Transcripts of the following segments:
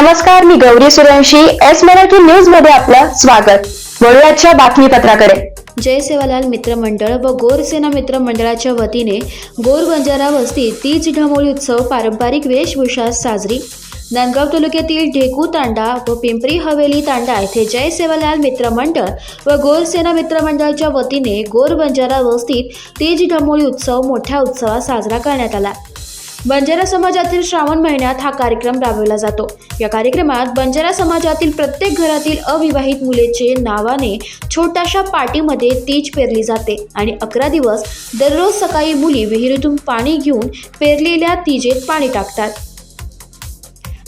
नमस्कार, मी Gauri Suryavanshi. S Marathi news मध्ये आपलं स्वागत. वळूयाच्या बातमीपत्राकडे. जय सेवालाल मित्र मंडळ व गोरसेना मित्र मंडळाच्या वतीने गोर बंजारा वस्तीत तीज ढमोळी उत्सव पारंपरिक वेशभूषात साजरी. नांदगाव तालुक्यातील ढेकू तांडा व पिंपरी हवेली तांडा येथे जय सेवालाल मित्र मंडळ व गोरसेना मित्र मंडळाच्या वतीने गोर बंजारा वस्तीत तीज ढमोळी उत्सव मोठ्या उत्सवात साजरा करण्यात आला. बंजारा समाजातील श्रावण महिन्यात हा कार्यक्रम राबवला जातो. या कार्यक्रमात बंजारा समाजातील प्रत्येक घरातील अविवाहित मुलीचे नावाने छोट्याशा पाटीमध्ये तीज पेरली जाते आणि 11 दिवस दररोज सकाळी मुली विहिरीतून पाणी घेऊन पेरलेल्या तीजेत पाणी टाकतात.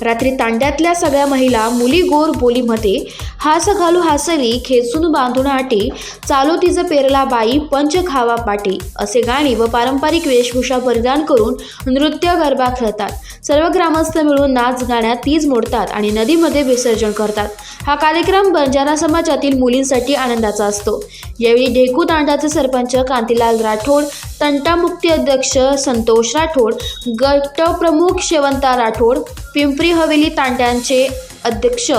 रात्री तांड्यातल्या सगळ्या महिला मुली गोर बोलीमध्ये हास घालू हासली खेचून बांधून आटी चालो तिज पेरला बाई पंच खावा पाटी असे गाणी व पारंपरिक वेशभूषा परिधान करून नृत्य गरबा खेळतात. सर्व ग्रामस्थ मिळून नाच गाण्यात तीज मोडतात आणि नदीमध्ये विसर्जन करतात. हा कार्यक्रम बंजारा समाजातील मुलींसाठी आनंदाचा असतो. यावेळी ढेकू तांड्याचे सरपंच कांतीलाल राठोड, तंटामुक्ती अध्यक्ष संतोष राठोड, गटप्रमुख शेवंता राठोड, पिंपरी हवेली तांड्यांचे अध्यक्ष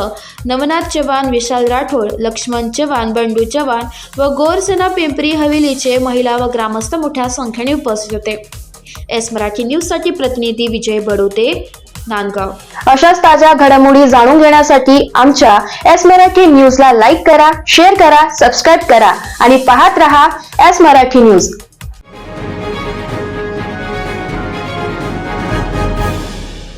नवनाथ चव्हाण, विशाल राठोड, लक्ष्मण चव्हाण, बंडू चव्हाण व गोरसेना पिंपरी हवेलीचे महिला व ग्रामस्थ मोठ्या संख्येने उपस्थित होते. एस मराठी न्यूजसाठी प्रतिनिधी विजय बडोते, नांदगाव. अशाच ताज्या घडामोडी जाणून घेण्यासाठी आमच्या एस मराठी न्यूजला लाईक करा, शेअर करा, सबस्क्राईब करा आणि पाहत रहा एस मराठी न्यूज.